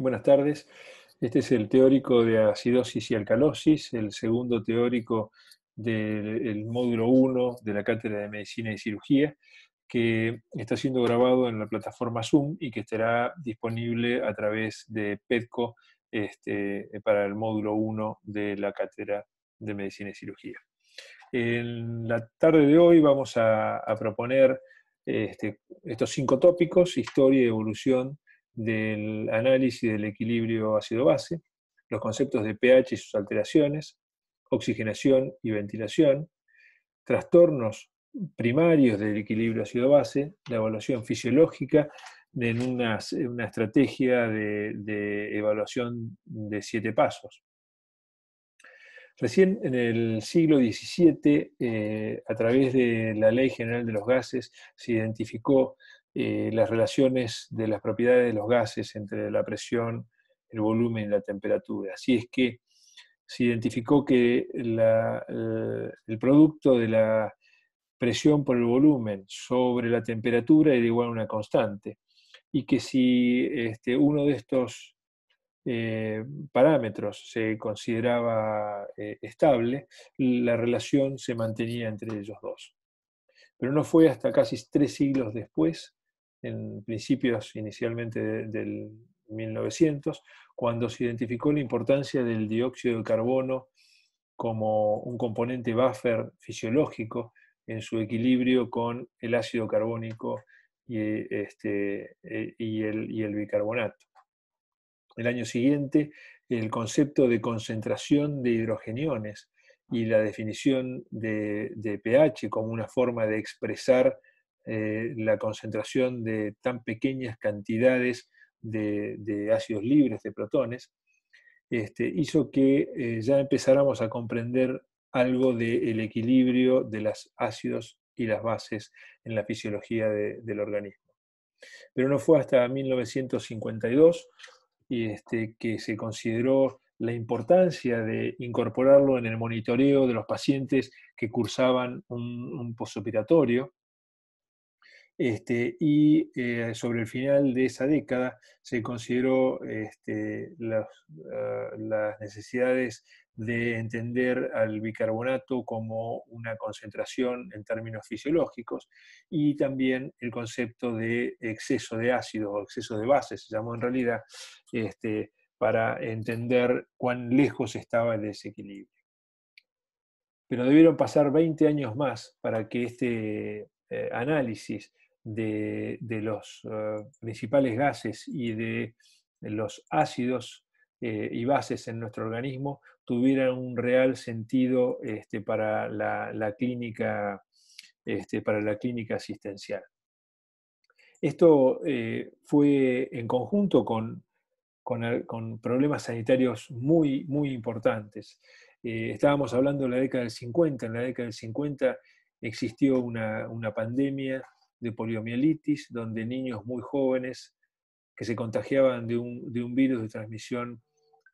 Buenas tardes. Este es el teórico de acidosis y alcalosis, el segundo teórico del módulo 1 de la Cátedra de Medicina y Cirugía, que está siendo grabado en la plataforma Zoom y que estará disponible a través de PEDCO para el módulo 1 de la Cátedra de Medicina y Cirugía. En la tarde de hoy vamos a proponer estos 5 tópicos: historia y evolución del análisis del equilibrio ácido-base, los conceptos de pH y sus alteraciones, oxigenación y ventilación, trastornos primarios del equilibrio ácido-base, la evaluación fisiológica en una estrategia de evaluación de 7 pasos. Recién en el siglo XVII, a través de la Ley General de los Gases, se identificó las relaciones de las propiedades de los gases entre la presión, el volumen y la temperatura. Así es que se identificó que el producto de la presión por el volumen sobre la temperatura era igual a una constante, y que si uno de estos parámetros se consideraba estable, la relación se mantenía entre ellos dos. Pero no fue hasta casi 3 siglos después, en principios inicialmente del 1900, cuando se identificó la importancia del dióxido de carbono como un componente buffer fisiológico en su equilibrio con el ácido carbónico y el bicarbonato. El año siguiente, el concepto de concentración de hidrogeniones y la definición de pH como una forma de expresar la concentración de tan pequeñas cantidades de ácidos libres, de protones, hizo que ya empezáramos a comprender algo del equilibrio de los ácidos y las bases en la fisiología del organismo. Pero no fue hasta 1952 que se consideró la importancia de incorporarlo en el monitoreo de los pacientes que cursaban un postoperatorio. Sobre el final de esa década se consideró las necesidades de entender al bicarbonato como una concentración en términos fisiológicos, y también el concepto de exceso de ácido o exceso de base, se llamó en realidad, para entender cuán lejos estaba el desequilibrio. Pero debieron pasar 20 años más para que este análisis de los principales gases y de los ácidos y bases en nuestro organismo tuvieran un real sentido para la clínica, para la clínica asistencial. Esto fue en conjunto con problemas sanitarios muy, muy importantes. Estábamos hablando de la década del 50. En la década del 50 existió una pandemia de poliomielitis, donde niños muy jóvenes que se contagiaban de un virus de transmisión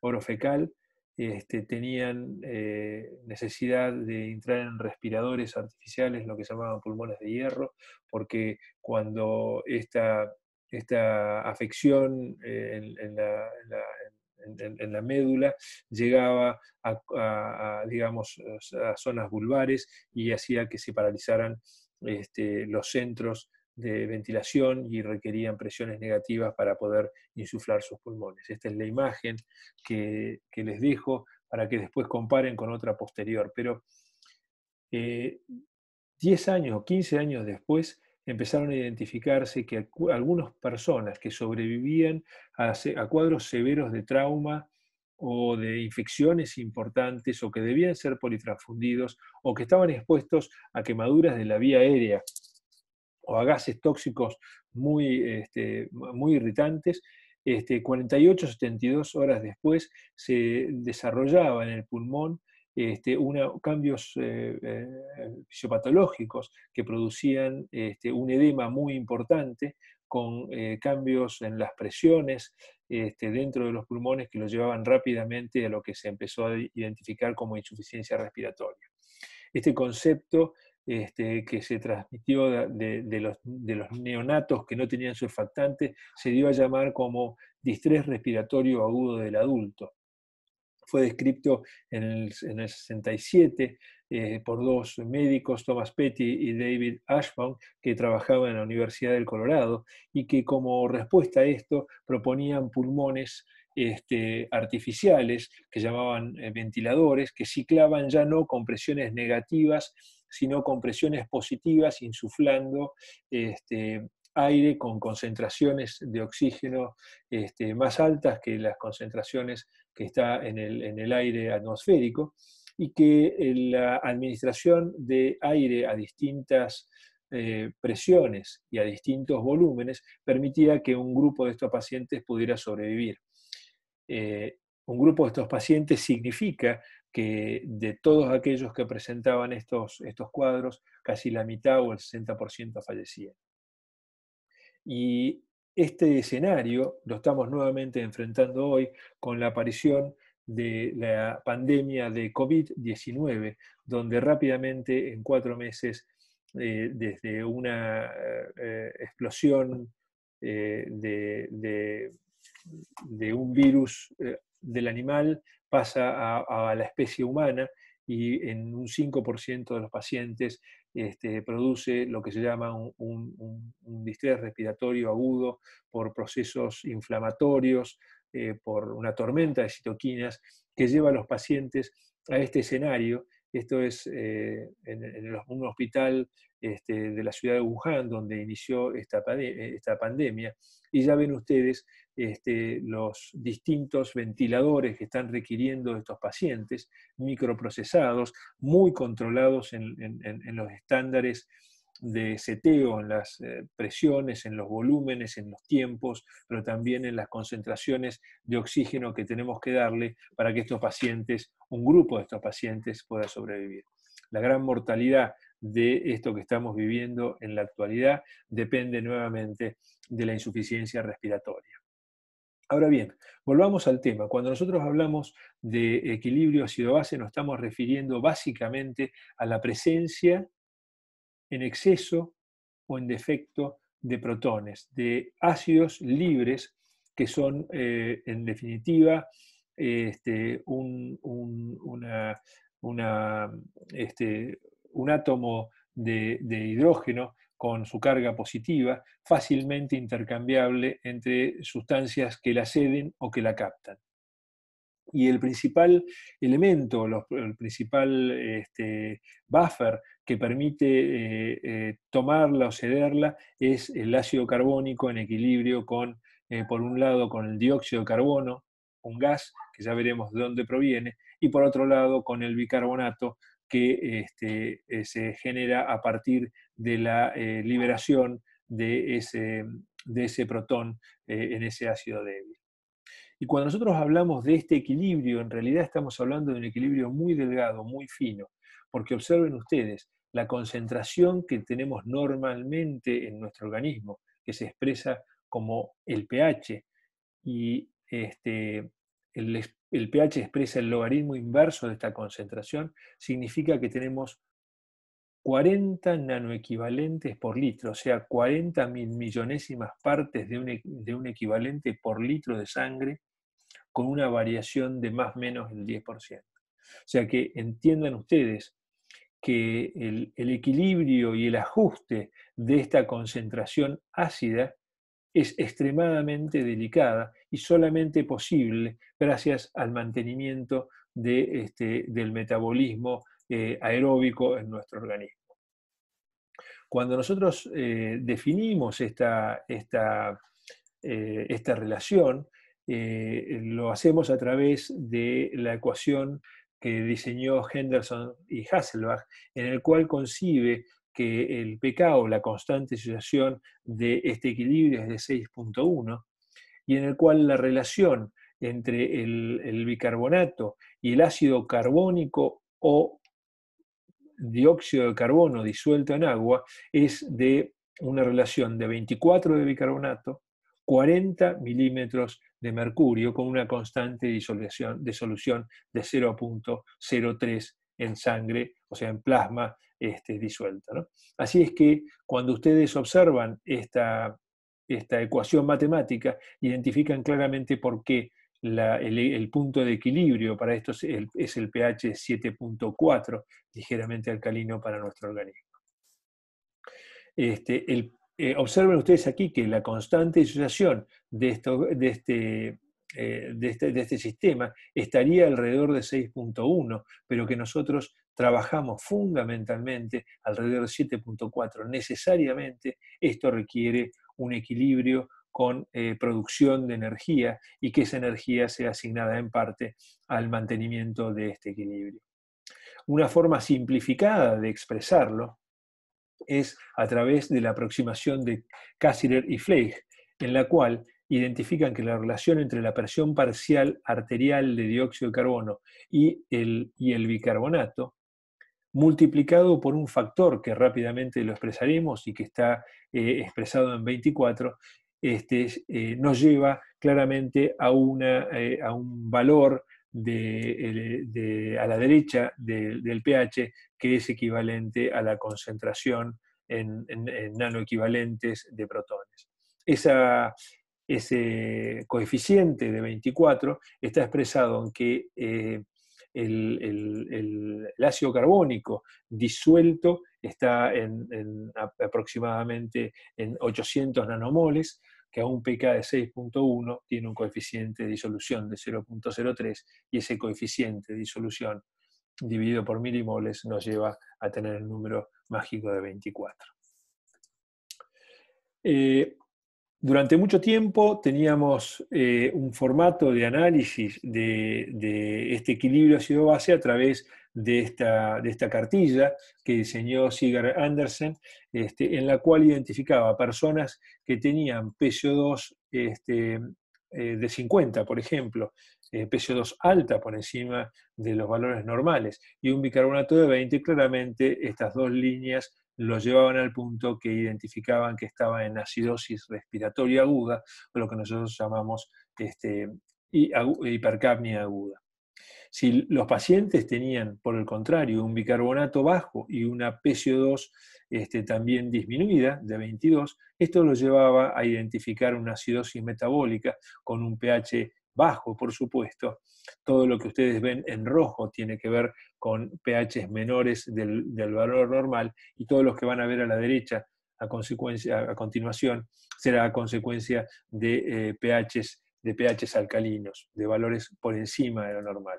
orofecal tenían necesidad de entrar en respiradores artificiales, lo que se llamaban pulmones de hierro, porque cuando esta afección en la médula llegaba digamos, a zonas vulvares y hacía que se paralizaran los centros de ventilación y requerían presiones negativas para poder insuflar sus pulmones. Esta es la imagen que les dejo para que después comparen con otra posterior. Pero 10 años o 15 años después empezaron a identificarse que algunas personas que sobrevivían a cuadros severos de trauma o de infecciones importantes, o que debían ser politransfundidos, o que estaban expuestos a quemaduras de la vía aérea o a gases tóxicos muy irritantes, 48-72 horas después se desarrollaba en el pulmón cambios fisiopatológicos que producían un edema muy importante, con cambios en las presiones dentro de los pulmones que lo llevaban rápidamente a lo que se empezó a identificar como insuficiencia respiratoria. Este concepto que se transmitió de los neonatos que no tenían surfactante, se dio a llamar como distrés respiratorio agudo del adulto. Fue descrito en el 67 por dos médicos, Thomas Petty y David Ashbaum, que trabajaban en la Universidad del Colorado, y que como respuesta a esto proponían pulmones artificiales, que llamaban ventiladores, que ciclaban ya no con presiones negativas, sino con presiones positivas, insuflando aire con concentraciones de oxígeno más altas que las concentraciones que está en el aire atmosférico, y que la administración de aire a distintas presiones y a distintos volúmenes permitía que un grupo de estos pacientes pudiera sobrevivir. Un grupo de estos pacientes significa que de todos aquellos que presentaban estos cuadros, casi la mitad o el 60% fallecían. Y este escenario lo estamos nuevamente enfrentando hoy con la aparición de la pandemia de COVID-19, donde rápidamente en 4 meses, desde una explosión de un virus del animal, pasa a la especie humana, y en un 5% de los pacientes produce lo que se llama un distrés respiratorio agudo por procesos inflamatorios, por una tormenta de citoquinas que lleva a los pacientes a este escenario. Esto es en un hospital de la ciudad de Wuhan, donde inició esta pandemia, y ya ven ustedes los distintos ventiladores que están requiriendo estos pacientes, microprocesados, muy controlados en los estándares de seteo, en las presiones, en los volúmenes, en los tiempos, pero también en las concentraciones de oxígeno que tenemos que darle para que estos pacientes, un grupo de estos pacientes, pueda sobrevivir. La gran mortalidad de esto que estamos viviendo en la actualidad depende nuevamente de la insuficiencia respiratoria. Ahora bien, volvamos al tema. Cuando nosotros hablamos de equilibrio ácido-base, nos estamos refiriendo básicamente a la presencia en exceso o en defecto de protones, de ácidos libres, que son, en definitiva, un átomo de hidrógeno con su carga positiva, fácilmente intercambiable entre sustancias que la ceden o que la captan. Y el principal elemento, el principal buffer que permite tomarla o cederla es el ácido carbónico en equilibrio con, por un lado, con el dióxido de carbono, un gas que ya veremos de dónde proviene, y por otro lado con el bicarbonato que se genera a partir de la liberación de ese protón en ese ácido débil. Y cuando nosotros hablamos de este equilibrio, en realidad estamos hablando de un equilibrio muy delgado, muy fino, porque observen ustedes, la concentración que tenemos normalmente en nuestro organismo, que se expresa como el pH, y el pH expresa el logaritmo inverso de esta concentración, significa que tenemos 40 nanoequivalentes por litro, o sea, 40 mil millonésimas partes de un equivalente por litro de sangre, con una variación de más o menos el 10%. O sea que entiendan ustedes que el equilibrio y el ajuste de esta concentración ácida es extremadamente delicada y solamente posible gracias al mantenimiento del metabolismo aeróbico en nuestro organismo. Cuando nosotros definimos esta relación, lo hacemos a través de la ecuación que diseñó Henderson y Hasselbalch, en el cual concibe que el pK, la constante de disociación de este equilibrio, es de 6.1, y en el cual la relación entre el bicarbonato y el ácido carbónico o dióxido de carbono disuelto en agua es de una relación de 24 de bicarbonato, 40 milímetros de mercurio, con una constante de solución de 0.03 en sangre, o sea, en plasma, disuelto, ¿no? Así es que cuando ustedes observan esta ecuación matemática, identifican claramente por qué el punto de equilibrio para esto es el pH 7.4, ligeramente alcalino para nuestro organismo. Observen ustedes aquí que la constante disociación de este sistema estaría alrededor de 6.1, pero que nosotros trabajamos fundamentalmente alrededor de 7.4. Necesariamente esto requiere un equilibrio con producción de energía y que esa energía sea asignada en parte al mantenimiento de este equilibrio. Una forma simplificada de expresarlo es a través de la aproximación de Cassirer y Fleig, en la cual identifican que la relación entre la presión parcial arterial de dióxido de carbono y el bicarbonato, multiplicado por un factor que rápidamente lo expresaremos y que está expresado en 24, nos lleva claramente a un valor a la derecha del pH que es equivalente a la concentración en nanoequivalentes de protones. Ese coeficiente de 24 está expresado en que el ácido carbónico disuelto está aproximadamente en 800 nanomoles, que a un pK de 6.1 tiene un coeficiente de disolución de 0.03, y ese coeficiente de disolución dividido por milimoles nos lleva a tener el número mágico de 24. Durante mucho tiempo teníamos un formato de análisis de este equilibrio ácido-base a través de esta cartilla que diseñó Sigurd Andersen, en la cual identificaba personas que tenían PCO2 de 50, por ejemplo, PCO2 alta por encima de los valores normales, y un bicarbonato de 20, claramente estas dos líneas los llevaban al punto que identificaban que estaba en acidosis respiratoria aguda, o lo que nosotros llamamos hipercapnia aguda. Si los pacientes tenían, por el contrario, un bicarbonato bajo y una PCO2 también disminuida, de 22, esto los llevaba a identificar una acidosis metabólica con un pH bajo, por supuesto. Todo lo que ustedes ven en rojo tiene que ver con pHs menores del valor normal, y todos los que van a ver a la derecha a continuación será a consecuencia de pHs alcalinos, de valores por encima de lo normal.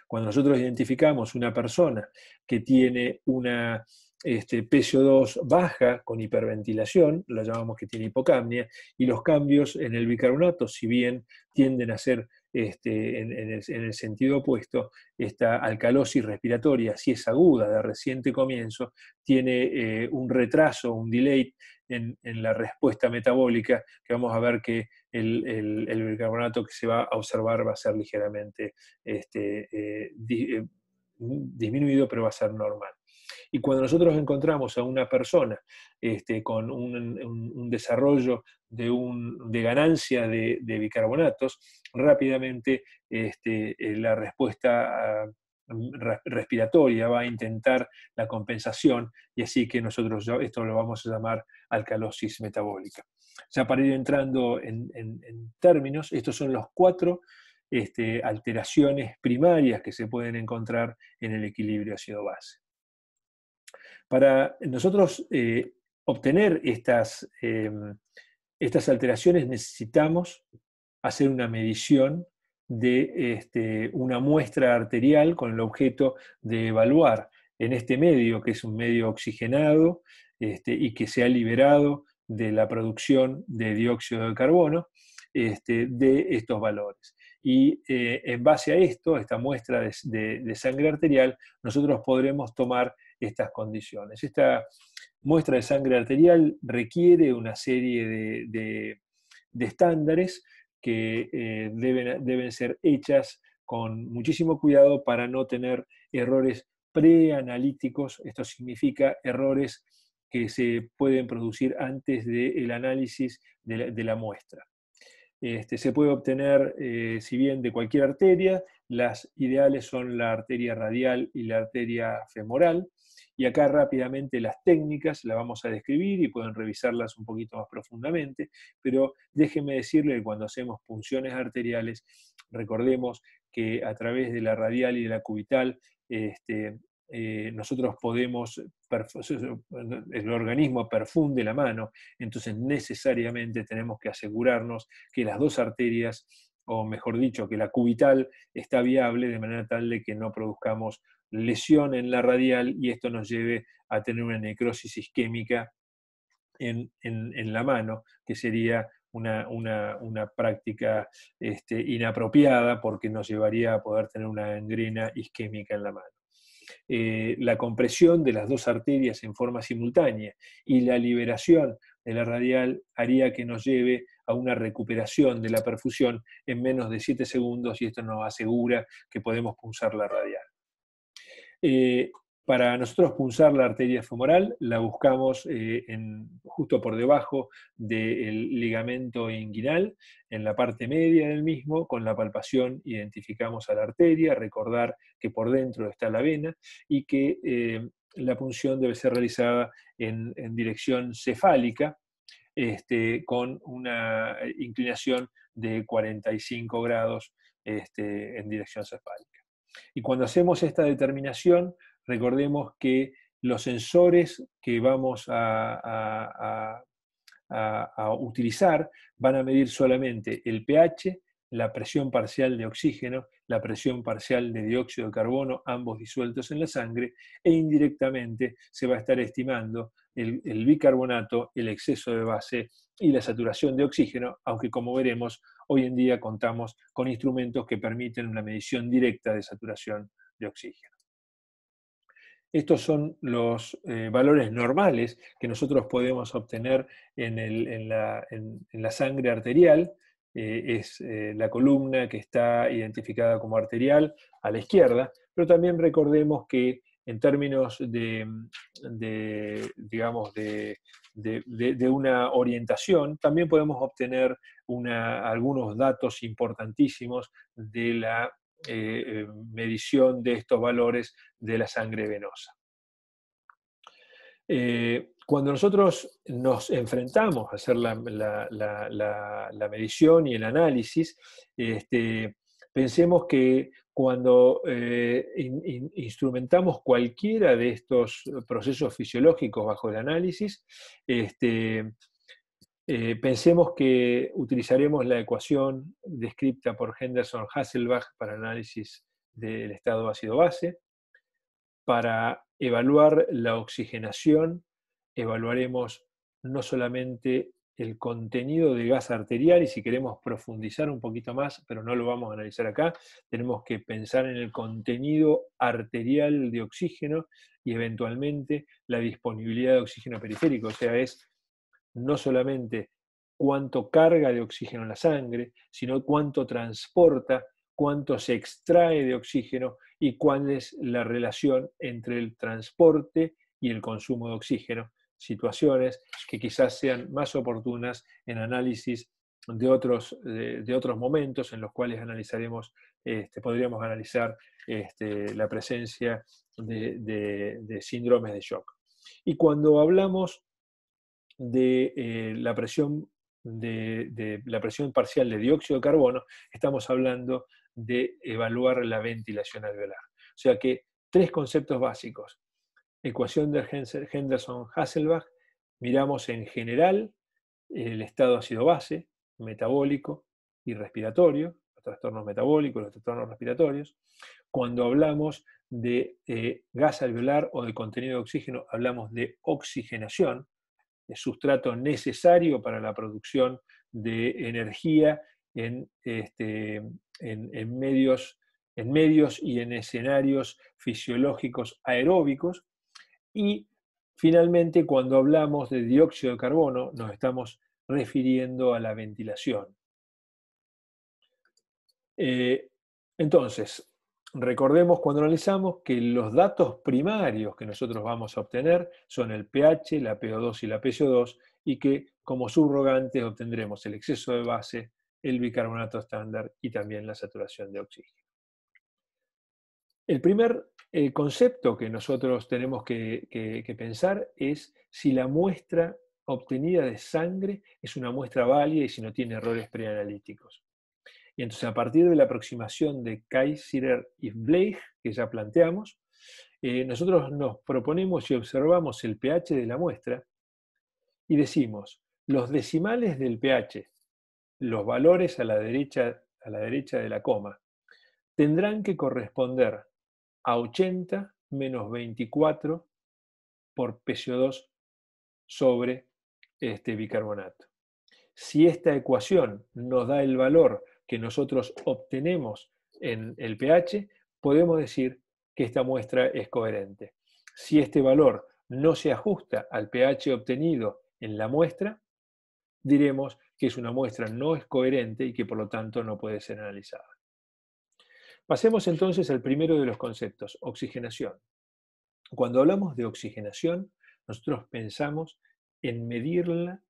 Cuando nosotros identificamos una persona que tiene una PCO2 baja con hiperventilación, lo llamamos que tiene hipocapnia, y los cambios en el bicarbonato, si bien tienden a ser en el sentido opuesto, esta alcalosis respiratoria, si es aguda, de reciente comienzo, tiene un retraso, un delay en la respuesta metabólica, que vamos a ver que el bicarbonato que se va a observar va a ser ligeramente disminuido, pero va a ser normal. Y cuando nosotros encontramos a una persona con un desarrollo de ganancia de bicarbonatos, rápidamente la respuesta respiratoria va a intentar la compensación, y así que nosotros esto lo vamos a llamar alcalosis metabólica. Ya para ir entrando en términos, estos son los 4 alteraciones primarias que se pueden encontrar en el equilibrio ácido-base. Para nosotros obtener estas alteraciones necesitamos hacer una medición de una muestra arterial con el objeto de evaluar en este medio, que es un medio oxigenado y que se ha liberado de la producción de dióxido de carbono, de estos valores. Y en base a esto, esta muestra de sangre arterial, nosotros podremos tomar estas condiciones. Esta muestra de sangre arterial requiere una serie de estándares que deben ser hechas con muchísimo cuidado para no tener errores preanalíticos. Esto significa errores que se pueden producir antes del análisis de la muestra. Se puede obtener, si bien de cualquier arteria, las ideales son la arteria radial y la arteria femoral, Y acá rápidamente las técnicas las vamos a describir y pueden revisarlas un poquito más profundamente, pero déjenme decirle que cuando hacemos punciones arteriales, recordemos que a través de la radial y de la cubital, nosotros podemos, el organismo perfunde la mano, entonces necesariamente tenemos que asegurarnos que las dos arterias, o mejor dicho, que la cubital está viable de manera tal de que no produzcamos lesión en la radial y esto nos lleve a tener una necrosis isquémica en la mano, que sería una práctica inapropiada porque nos llevaría a poder tener una gangrena isquémica en la mano. La compresión de las dos arterias en forma simultánea y la liberación de la radial haría que nos lleve a una recuperación de la perfusión en menos de 7 segundos y esto nos asegura que podemos punzar la radial. Para nosotros punzar la arteria femoral la buscamos justo por debajo del ligamento inguinal, en la parte media del mismo, con la palpación identificamos a la arteria, recordar que por dentro está la vena y que la punción debe ser realizada en dirección cefálica, con una inclinación de 45 grados en dirección cefálica. Y cuando hacemos esta determinación, recordemos que los sensores que vamos a utilizar van a medir solamente el pH, la presión parcial de oxígeno, la presión parcial de dióxido de carbono, ambos disueltos en la sangre, e indirectamente se va a estar estimando el bicarbonato, el exceso de base y la saturación de oxígeno, aunque como veremos, hoy en día contamos con instrumentos que permiten una medición directa de saturación de oxígeno. Estos son los valores normales que nosotros podemos obtener en la sangre arterial. Es la columna que está identificada como arterial a la izquierda, pero también recordemos que en términos digamos, de una orientación, también podemos obtener algunos datos importantísimos de la medición de estos valores de la sangre venosa. Cuando nosotros nos enfrentamos a hacer la medición y el análisis, pensemos que cuando instrumentamos cualquiera de estos procesos fisiológicos bajo el análisis, pensemos que utilizaremos la ecuación descrita por Henderson-Hasselbalch para análisis del estado ácido-base. Para evaluar la oxigenación, evaluaremos no solamente el contenido de gas arterial, y si queremos profundizar un poquito más, pero no lo vamos a analizar acá, tenemos que pensar en el contenido arterial de oxígeno y eventualmente la disponibilidad de oxígeno periférico, o sea, es no solamente cuánto carga de oxígeno en la sangre, sino cuánto transporta, cuánto se extrae de oxígeno y cuál es la relación entre el transporte y el consumo de oxígeno. Situaciones que quizás sean más oportunas en análisis de otros momentos en los cuales podríamos analizar la presencia de síndromes de shock. Y cuando hablamos de la presión parcial de dióxido de carbono, estamos hablando de evaluar la ventilación alveolar. O sea que 3 conceptos básicos. Ecuación de Henderson-Hasselbalch, miramos en general el estado ácido-base, metabólico y respiratorio, los trastornos metabólicos, los trastornos respiratorios. Cuando hablamos de gas alveolar o de contenido de oxígeno, hablamos de oxigenación, el sustrato necesario para la producción de energía en medios y en escenarios fisiológicos aeróbicos. Y finalmente, cuando hablamos de dióxido de carbono, nos estamos refiriendo a la ventilación. Entonces, recordemos cuando analizamos que los datos primarios que nosotros vamos a obtener son el pH, la PO2 y la PCO2, y que como subrogantes obtendremos el exceso de base, el bicarbonato estándar y también la saturación de oxígeno. El primer concepto que nosotros tenemos que pensar es si la muestra obtenida de sangre es una muestra válida y si no tiene errores preanalíticos. Y entonces, a partir de la aproximación de Kayserer y Blake, que ya planteamos, nosotros nos proponemos y observamos el pH de la muestra y decimos, los decimales del pH, los valores a la derecha de la coma, tendrán que corresponder a 80 menos 24 por PCO2 sobre este bicarbonato. Si esta ecuación nos da el valor que nosotros obtenemos en el pH, podemos decir que esta muestra es coherente. Si este valor no se ajusta al pH obtenido en la muestra, diremos que es una muestra no es coherente y que por lo tanto no puede ser analizada. Pasemos entonces al primero de los conceptos, oxigenación. Cuando hablamos de oxigenación, nosotros pensamos en medirla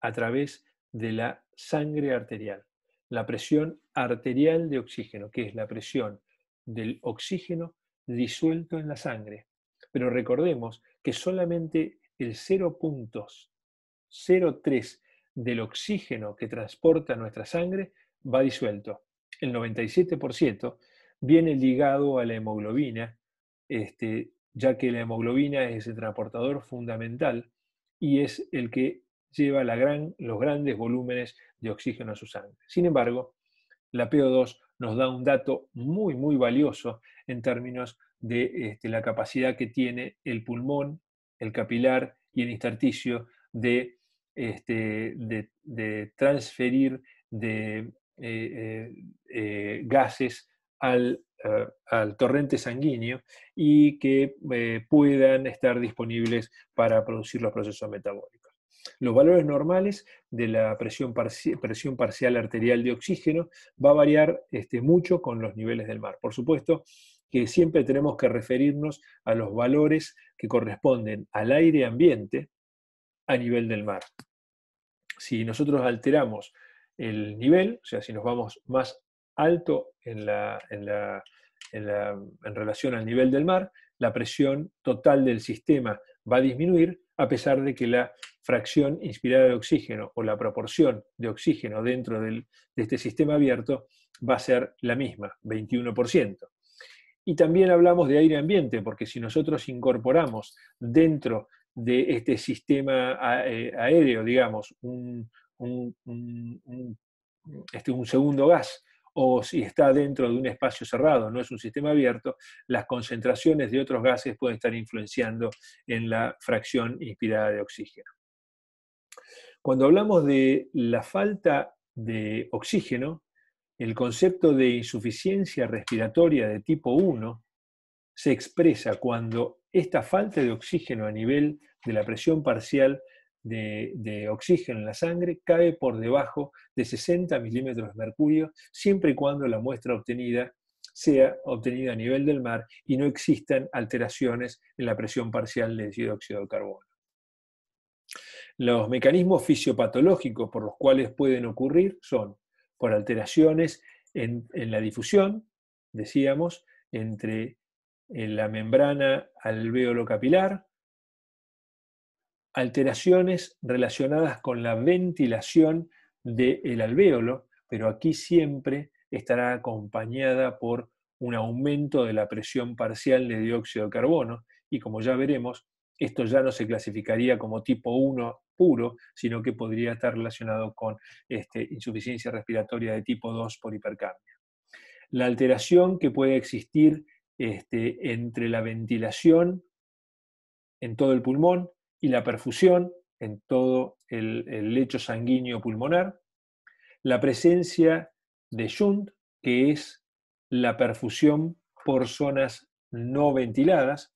a través de la sangre arterial, la presión arterial de oxígeno, que es la presión del oxígeno disuelto en la sangre. Pero recordemos que solamente el 0,03 del oxígeno que transporta nuestra sangre va disuelto. El 97% viene ligado a la hemoglobina, ya que la hemoglobina es el transportador fundamental y es el que lleva los grandes volúmenes de oxígeno a su sangre. Sin embargo, la PO2 nos da un dato muy, muy valioso en términos de la capacidad que tiene el pulmón, el capilar y el intersticio de transferir gases al torrente sanguíneo y que puedan estar disponibles para producir los procesos metabólicos. Los valores normales de la presión parcial arterial de oxígeno va a variar mucho con los niveles del mar. Por supuesto que siempre tenemos que referirnos a los valores que corresponden al aire ambiente a nivel del mar. Si nosotros alteramos el nivel, o sea, si nos vamos más alto en relación al nivel del mar, la presión total del sistema va a disminuir, a pesar de que la fracción inspirada de oxígeno o la proporción de oxígeno dentro de este sistema abierto va a ser la misma, 21%. Y también hablamos de aire ambiente, porque si nosotros incorporamos dentro de este sistema aéreo, digamos, un segundo gas, o si está dentro de un espacio cerrado, no es un sistema abierto, las concentraciones de otros gases pueden estar influenciando en la fracción inspirada de oxígeno. Cuando hablamos de la falta de oxígeno, el concepto de insuficiencia respiratoria de tipo 1 se expresa cuando esta falta de oxígeno a nivel de la presión parcial de oxígeno en la sangre cae por debajo de 60 milímetros de mercurio, siempre y cuando la muestra obtenida sea obtenida a nivel del mar y no existan alteraciones en la presión parcial de dióxido de carbono. Los mecanismos fisiopatológicos por los cuales pueden ocurrir son por alteraciones en la difusión, decíamos, entre la membrana alveolo-capilar, alteraciones relacionadas con la ventilación del alvéolo, pero aquí siempre estará acompañada por un aumento de la presión parcial de dióxido de carbono, y como ya veremos, esto ya no se clasificaría como tipo 1 puro, sino que podría estar relacionado con insuficiencia respiratoria de tipo 2 por hipercapnia. La alteración que puede existir entre la ventilación en todo el pulmón y la perfusión en todo el lecho sanguíneo pulmonar, la presencia de shunt, que es la perfusión por zonas no ventiladas,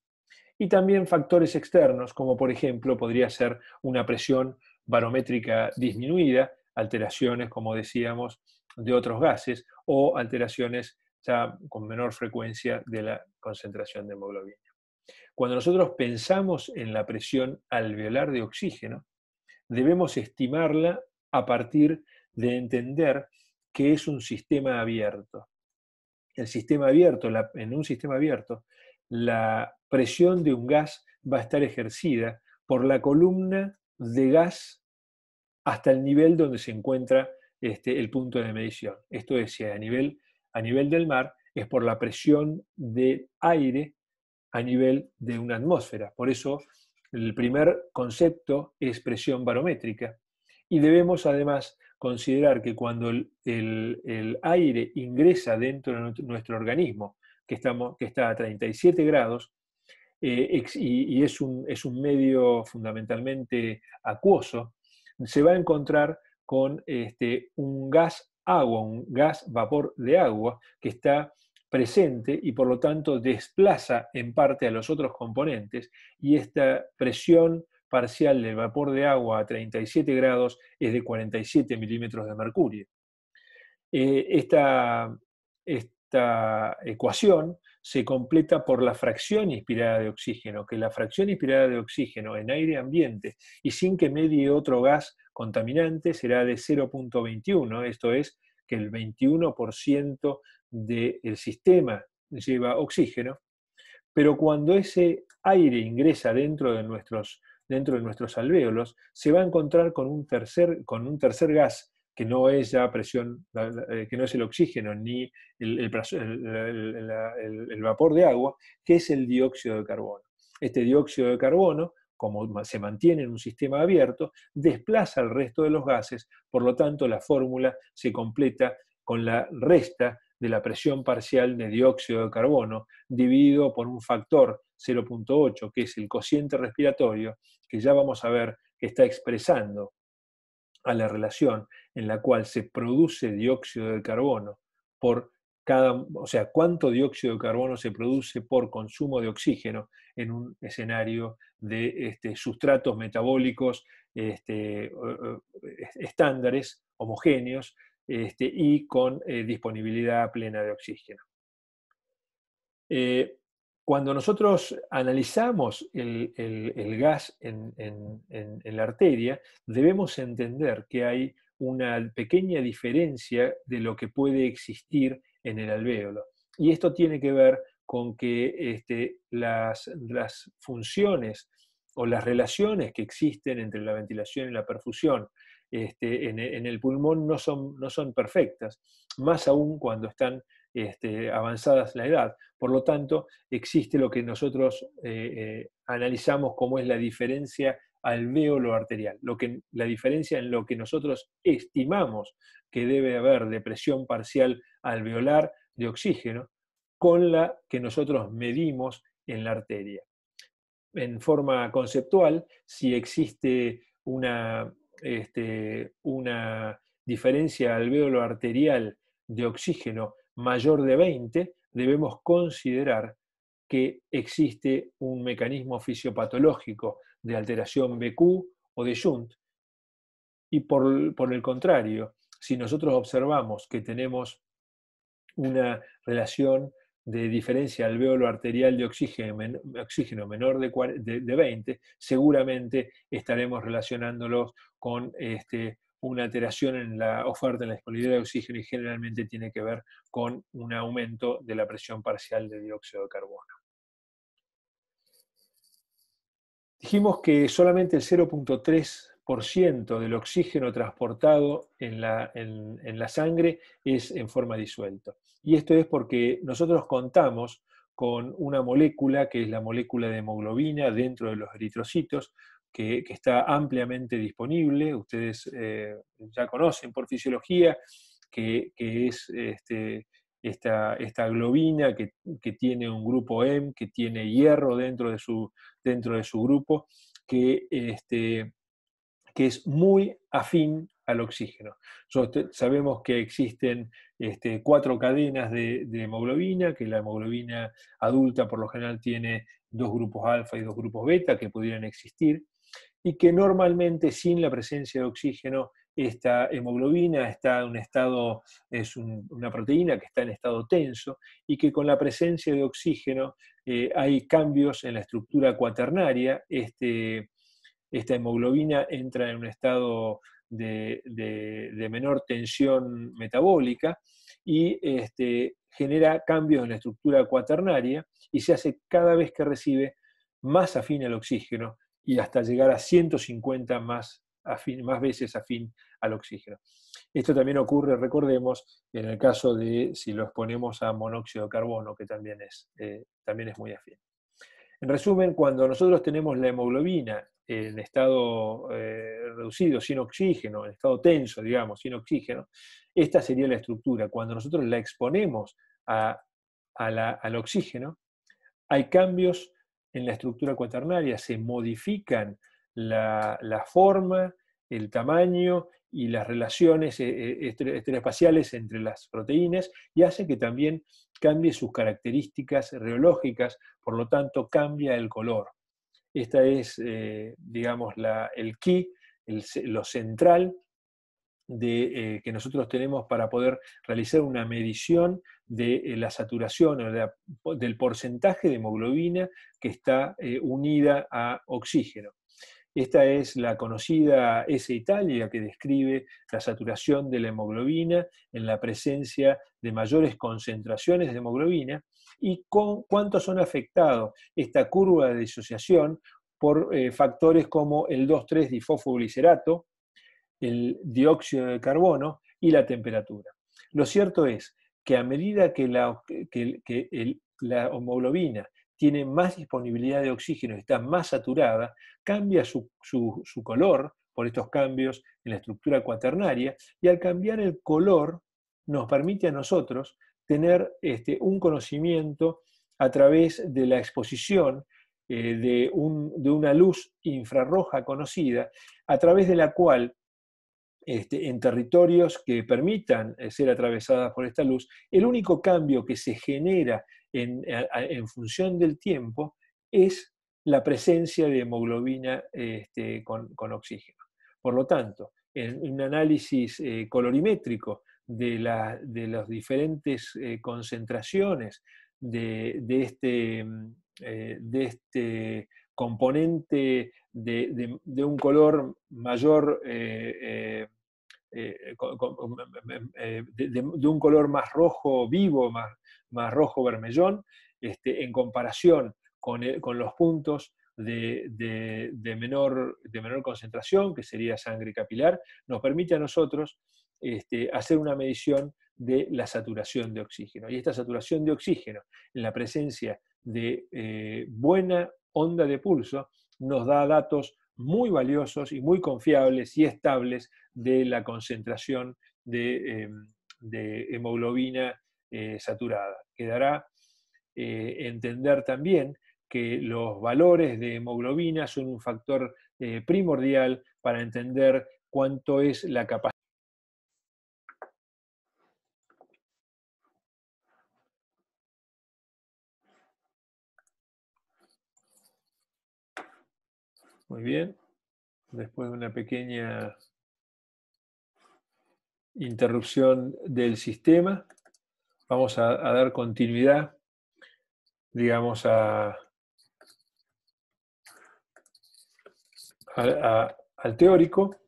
y también factores externos, como por ejemplo podría ser una presión barométrica disminuida, alteraciones, como decíamos, de otros gases o alteraciones ya con menor frecuencia de la concentración de hemoglobina. Cuando nosotros pensamos en la presión alveolar de oxígeno, debemos estimarla a partir de entender que es un sistema abierto. el sistema abierto, en un sistema abierto, la presión de un gas va a estar ejercida por la columna de gas hasta el nivel donde se encuentra el punto de medición. Esto es, a nivel del mar, es por la presión del aire a nivel de una atmósfera. Por eso, el primer concepto es presión barométrica. Y debemos además considerar que cuando el aire ingresa dentro de nuestro organismo, que está a 37 grados, y es un medio fundamentalmente acuoso, se va a encontrar con un gas agua, un gas vapor de agua que está presente y por lo tanto desplaza en parte a los otros componentes, y esta presión parcial del vapor de agua a 37 grados es de 47 milímetros de mercurio. Esta ecuación se completa por la fracción inspirada de oxígeno, que la fracción inspirada de oxígeno en aire ambiente y sin que medie otro gas contaminante será de 0,21, esto es, que el 21% del sistema lleva oxígeno, pero cuando ese aire ingresa dentro de nuestros alvéolos, se va a encontrar con un tercer gas que no es ya presión, que no es el oxígeno ni el vapor de agua, que es el dióxido de carbono. Este dióxido de carbono, como se mantiene en un sistema abierto, desplaza al resto de los gases, por lo tanto la fórmula se completa con la resta de la presión parcial de dióxido de carbono dividido por un factor 0,8, que es el cociente respiratorio, que ya vamos a ver que está expresando a la relación en la cual se produce dióxido de carbono por o sea, cuánto dióxido de carbono se produce por consumo de oxígeno en un escenario de sustratos metabólicos estándares, homogéneos, y con disponibilidad plena de oxígeno. Cuando nosotros analizamos el gas en la arteria, debemos entender que hay una pequeña diferencia de lo que puede existir en el alvéolo. Y esto tiene que ver con que las funciones o las relaciones que existen entre la ventilación y la perfusión en el pulmón no son perfectas, más aún cuando están avanzadas la edad. Por lo tanto, existe lo que nosotros analizamos como es la diferencia alvéolo arterial, la diferencia en lo que nosotros estimamos que debe haber de presión parcial alveolar de oxígeno con la que nosotros medimos en la arteria. En forma conceptual, si existe una diferencia alvéolo arterial de oxígeno mayor de 20, debemos considerar que existe un mecanismo fisiopatológico de alteración BQ o de Shunt. Y por el contrario, si nosotros observamos que tenemos una relación de diferencia alvéolo arterial de oxígeno menor de 20, seguramente estaremos relacionándolos con una alteración en la oferta en la disponibilidad de oxígeno, y generalmente tiene que ver con un aumento de la presión parcial de dióxido de carbono. Dijimos que solamente el 0,3% del oxígeno transportado en la sangre es en forma disuelta. Y esto es porque nosotros contamos con una molécula que es la molécula de hemoglobina dentro de los eritrocitos, que está ampliamente disponible. Ustedes ya conocen por fisiología que es esta globina que tiene un grupo M, que tiene hierro dentro de su grupo, que es muy afín al oxígeno. Sabemos que existen 4 cadenas de hemoglobina, que la hemoglobina adulta por lo general tiene 2 grupos alfa y 2 grupos beta que pudieran existir, y que normalmente sin la presencia de oxígeno esta hemoglobina está en un estado, una proteína que está en estado tenso, y que con la presencia de oxígeno hay cambios en la estructura cuaternaria. Esta hemoglobina entra en un estado de menor tensión metabólica y genera cambios en la estructura cuaternaria y se hace cada vez que recibe más afín al oxígeno y hasta llegar a 150 más veces afín al oxígeno. Esto también ocurre, recordemos, en el caso de si lo exponemos a monóxido de carbono, que también es muy afín. En resumen, cuando nosotros tenemos la hemoglobina en estado reducido, sin oxígeno, en estado tenso, digamos, sin oxígeno, esta sería la estructura. Cuando nosotros la exponemos al oxígeno, hay cambios en la estructura cuaternaria, se modifican la forma, el tamaño y las relaciones estereoespaciales entre las proteínas y hace que también cambie sus características reológicas, por lo tanto cambia el color. Esta es, digamos, el key, lo central que nosotros tenemos para poder realizar una medición de la saturación o del porcentaje de hemoglobina que está unida a oxígeno. Esta es la conocida S-Italia que describe la saturación de la hemoglobina en la presencia de mayores concentraciones de hemoglobina y cuántos son afectados esta curva de disociación por factores como el 2,3-difosfoglicerato, el dióxido de carbono y la temperatura. Lo cierto es que a medida que la hemoglobina tiene más disponibilidad de oxígeno y está más saturada, cambia su color por estos cambios en la estructura cuaternaria, y al cambiar el color nos permite a nosotros tener un conocimiento a través de la exposición de una luz infrarroja conocida, a través de la cual en territorios que permitan ser atravesadas por esta luz, el único cambio que se genera en función del tiempo es la presencia de hemoglobina con oxígeno. Por lo tanto, en un análisis colorimétrico de las diferentes concentraciones de este componente de un color mayor, de un color más rojo vivo, más rojo vermellón, en comparación con los puntos de menor concentración, que sería sangre capilar, nos permite a nosotros hacer una medición de la saturación de oxígeno. Y esta saturación de oxígeno, en la presencia de buena onda de pulso, nos da datos muy valiosos y muy confiables y estables de la concentración de hemoglobina saturada. Quedará entender también que los valores de hemoglobina son un factor primordial para entender cuánto es la capacidad. Muy bien, después de una pequeña interrupción del sistema, vamos a dar continuidad, digamos, al teórico.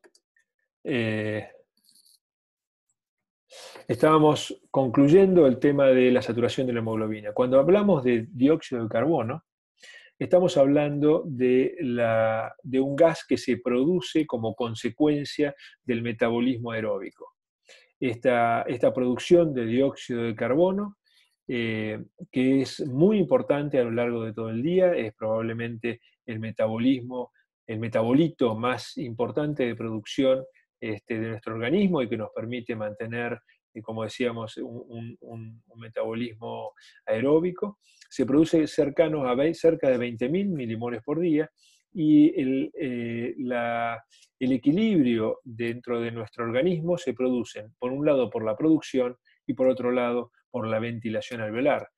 Estábamos concluyendo el tema de la saturación de la hemoglobina. Cuando hablamos de dióxido de carbono, estamos hablando de un gas que se produce como consecuencia del metabolismo aeróbico. Esta producción de dióxido de carbono, que es muy importante a lo largo de todo el día, es probablemente el metabolito más importante de producción de nuestro organismo y que nos permite mantener, como decíamos, un metabolismo aeróbico. Se produce cerca de 20.000 milimoles por día, y el equilibrio dentro de nuestro organismo se produce, por un lado, por la producción y por otro lado, por la ventilación alveolar,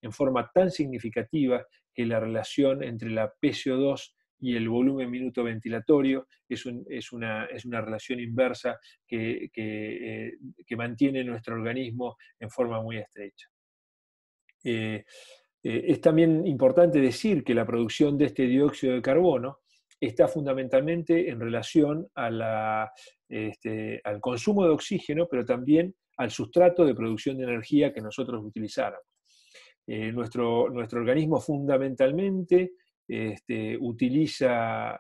en forma tan significativa que la relación entre la PCO2 y el volumen minuto ventilatorio es una relación inversa que mantiene nuestro organismo en forma muy estrecha. Es también importante decir que la producción de este dióxido de carbono está fundamentalmente en relación al consumo de oxígeno, pero también al sustrato de producción de energía que nosotros utilizáramos. Nuestro organismo fundamentalmente utiliza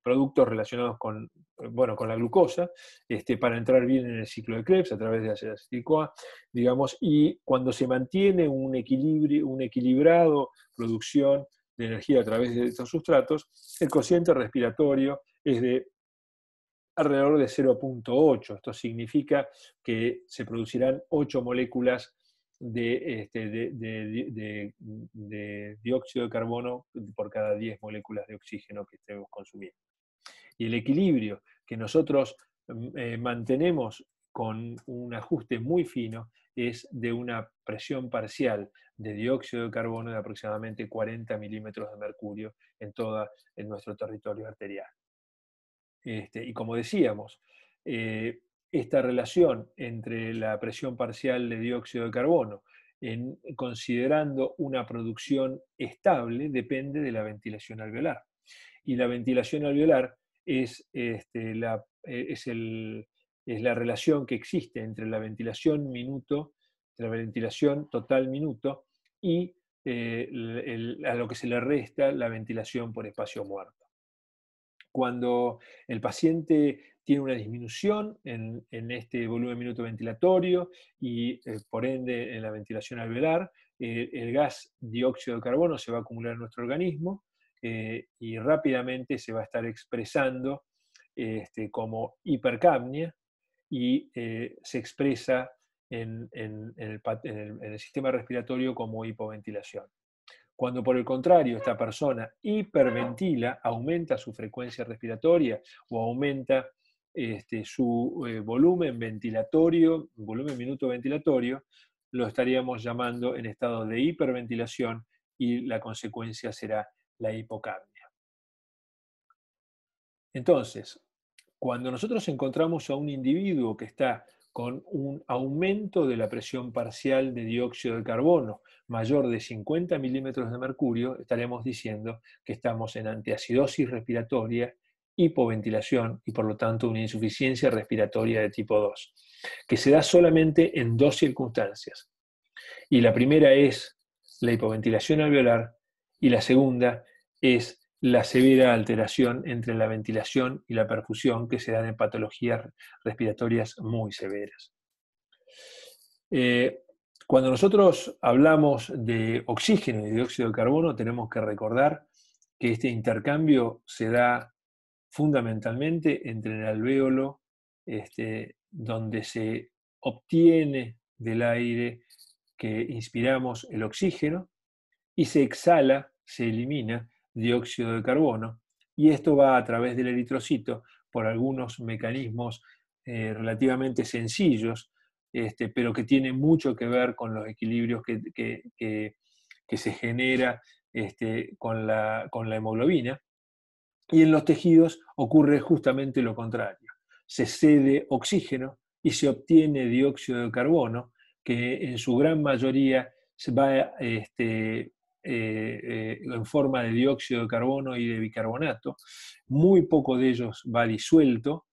productos relacionados con la glucosa, para entrar bien en el ciclo de Krebs a través de ácido acético-A, digamos, y cuando se mantiene un equilibrado producción de energía a través de estos sustratos, el cociente respiratorio es de alrededor de 0,8. Esto significa que se producirán 8 moléculas de dióxido de carbono por cada 10 moléculas de oxígeno que estemos consumiendo. Y el equilibrio que nosotros mantenemos con un ajuste muy fino es de una presión parcial de dióxido de carbono de aproximadamente 40 milímetros de mercurio en nuestro territorio arterial. Y como decíamos, esta relación entre la presión parcial de dióxido de carbono, considerando una producción estable, depende de la ventilación alveolar. Y la ventilación alveolar es la relación que existe entre la ventilación total minuto y a lo que se le resta la ventilación por espacio muerto. Cuando el paciente tiene una disminución en este volumen minuto ventilatorio y por ende en la ventilación alveolar, el gas dióxido de carbono se va a acumular en nuestro organismo y rápidamente se va a estar expresando como hipercapnia y se expresa en el sistema respiratorio como hipoventilación. Cuando por el contrario esta persona hiperventila, aumenta su frecuencia respiratoria o aumenta su volumen ventilatorio, volumen minuto ventilatorio, lo estaríamos llamando en estado de hiperventilación y la consecuencia será la hipocapnia. Entonces, cuando nosotros encontramos a un individuo que está con un aumento de la presión parcial de dióxido de carbono mayor de 50 milímetros de mercurio, estaremos diciendo que estamos en antiacidosis respiratoria, hipoventilación y por lo tanto una insuficiencia respiratoria de tipo 2, que se da solamente en dos circunstancias. Y la primera es la hipoventilación alveolar y la segunda es la severa alteración entre la ventilación y la perfusión que se dan en patologías respiratorias muy severas. Cuando nosotros hablamos de oxígeno y dióxido de carbono, tenemos que recordar que este intercambio se da fundamentalmente entre el alvéolo, donde se obtiene del aire que inspiramos el oxígeno y se exhala, se elimina dióxido de carbono, y esto va a través del eritrocito por algunos mecanismos relativamente sencillos, pero que tienen mucho que ver con los equilibrios que se genera con la hemoglobina, y en los tejidos ocurre justamente lo contrario. Se cede oxígeno y se obtiene dióxido de carbono, que en su gran mayoría se va en forma de dióxido de carbono y de bicarbonato. Muy poco de ellos va disuelto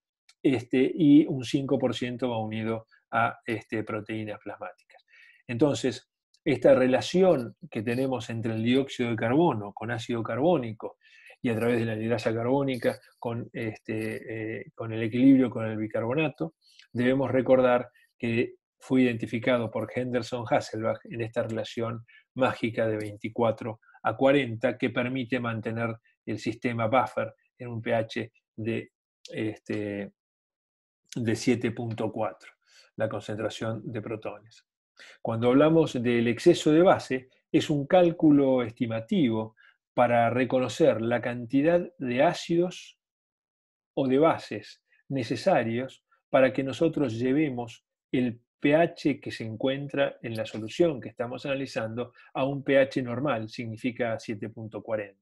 y un 5% va unido a proteínas plasmáticas. Entonces, esta relación que tenemos entre el dióxido de carbono con ácido carbónico y a través de la ligrasa carbónica con el equilibrio con el bicarbonato, debemos recordar que fue identificado por Henderson Hasselbalch en esta relación mágica de 24 a 40 que permite mantener el sistema buffer en un pH de 7,4, la concentración de protones. Cuando hablamos del exceso de base, es un cálculo estimativo para reconocer la cantidad de ácidos o de bases necesarios para que nosotros llevemos el pH que se encuentra en la solución que estamos analizando a un pH normal, significa 7,40.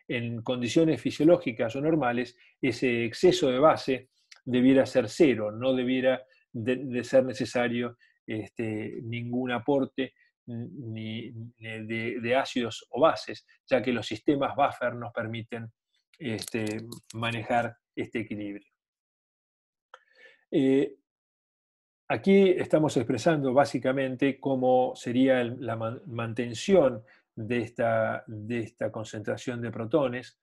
En condiciones fisiológicas o normales, ese exceso de base debiera ser cero, no debiera de ser necesario ningún aporte ni de ácidos o bases, ya que los sistemas buffer nos permiten manejar este equilibrio. Aquí estamos expresando básicamente cómo sería la mantención de esta concentración de protones,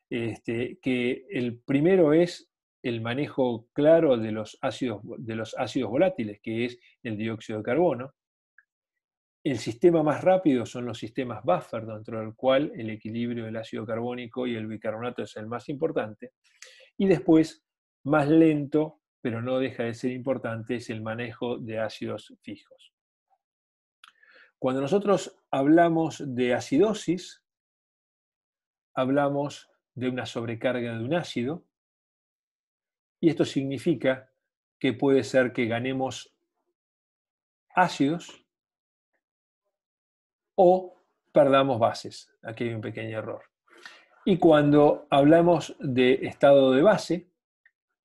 que el primero es el manejo claro de los ácidos volátiles, que es el dióxido de carbono. El sistema más rápido son los sistemas buffer, dentro del cual el equilibrio del ácido carbónico y el bicarbonato es el más importante. Y después, más lento, pero no deja de ser importante, es el manejo de ácidos fijos. Cuando nosotros hablamos de acidosis, hablamos de una sobrecarga de un ácido, y esto significa que puede ser que ganemos ácidos o perdamos bases. Aquí hay un pequeño error. Y cuando hablamos de estado de base,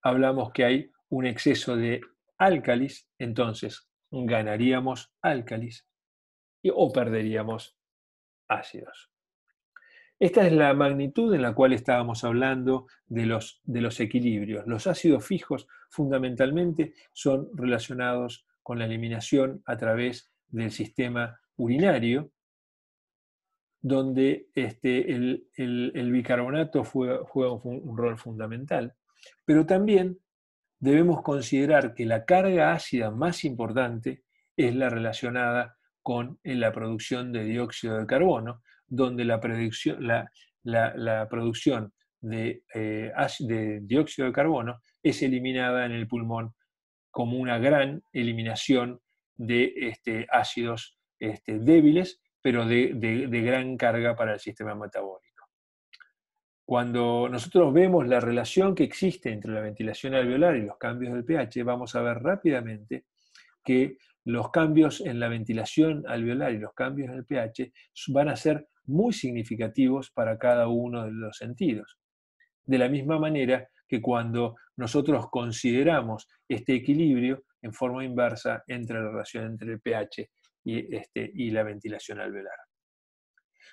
hablamos que hay un exceso de álcalis, entonces ganaríamos álcalis o perderíamos ácidos. Esta es la magnitud en la cual estábamos hablando de los equilibrios. Los ácidos fijos fundamentalmente son relacionados con la eliminación a través del sistema urinario, donde el bicarbonato juega un rol fundamental, pero también debemos considerar que la carga ácida más importante es la relacionada con la producción de dióxido de carbono, donde la producción de dióxido de carbono es eliminada en el pulmón como una gran eliminación de ácidos débiles, pero de gran carga para el sistema metabólico. Cuando nosotros vemos la relación que existe entre la ventilación alveolar y los cambios del pH, vamos a ver rápidamente que los cambios en la ventilación alveolar y los cambios en el pH van a ser muy significativos para cada uno de los sentidos. De la misma manera que cuando nosotros consideramos este equilibrio en forma inversa entre la relación entre el pH y la ventilación alveolar.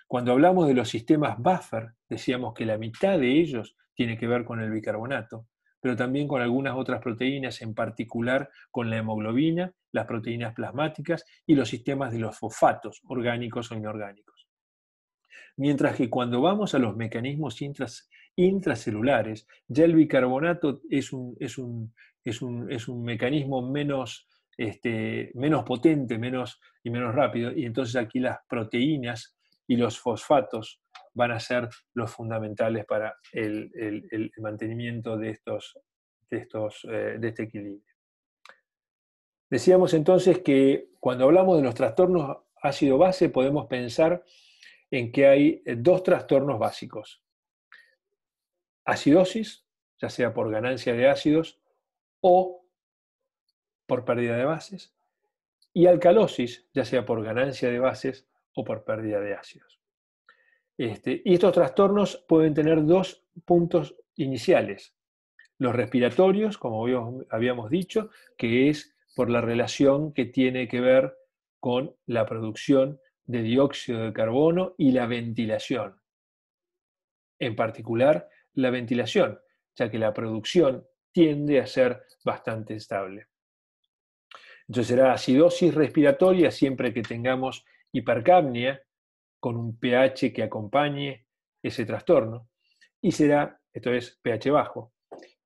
Cuando hablamos de los sistemas buffer, decíamos que la mitad de ellos tiene que ver con el bicarbonato, pero también con algunas otras proteínas, en particular con la hemoglobina, las proteínas plasmáticas y los sistemas de los fosfatos, orgánicos o inorgánicos. Mientras que cuando vamos a los mecanismos intracelulares, ya el bicarbonato es un mecanismo menos potente, menos rápido, y entonces aquí las proteínas y los fosfatos van a ser los fundamentales para el mantenimiento de este equilibrio. Decíamos entonces que cuando hablamos de los trastornos ácido-base podemos pensar en que hay dos trastornos básicos: acidosis, ya sea por ganancia de ácidos o por pérdida de bases, y alcalosis, ya sea por ganancia de bases o por pérdida de ácidos. Y estos trastornos pueden tener dos puntos iniciales: los respiratorios, como habíamos dicho, que es por la relación que tiene que ver con la producción de dióxido de carbono y la ventilación. En particular, la ventilación, ya que la producción tiende a ser bastante estable. Entonces será acidosis respiratoria siempre que tengamos hipercapnia, con un pH que acompañe ese trastorno, y será, esto es pH bajo,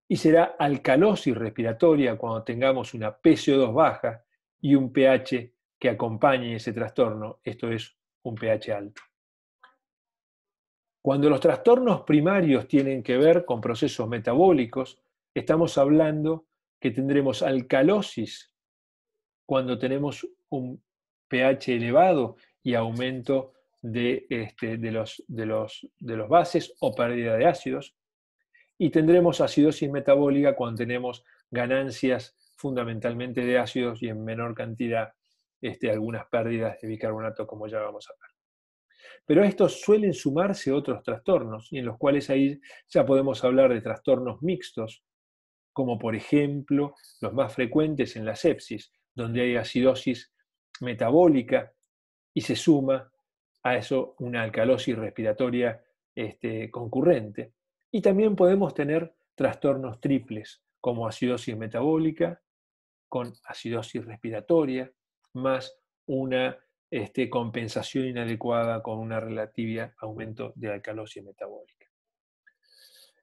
y será alcalosis respiratoria cuando tengamos una PCO2 baja y un pH que acompañe ese trastorno, esto es un pH alto. Cuando los trastornos primarios tienen que ver con procesos metabólicos, estamos hablando que tendremos alcalosis cuando tenemos un pH elevado y aumento de los bases o pérdida de ácidos, y tendremos acidosis metabólica cuando tenemos ganancias fundamentalmente de ácidos y en menor cantidad algunas pérdidas de bicarbonato, como ya vamos a ver. Pero a estos suelen sumarse otros trastornos, y en los cuales ahí ya podemos hablar de trastornos mixtos, como por ejemplo los más frecuentes en la sepsis, donde hay acidosis metabólica y se suma a eso una alcalosis respiratoria concurrente. Y también podemos tener trastornos triples, como acidosis metabólica, con acidosis respiratoria, más una compensación inadecuada con una relativa aumento de alcalosis metabólica.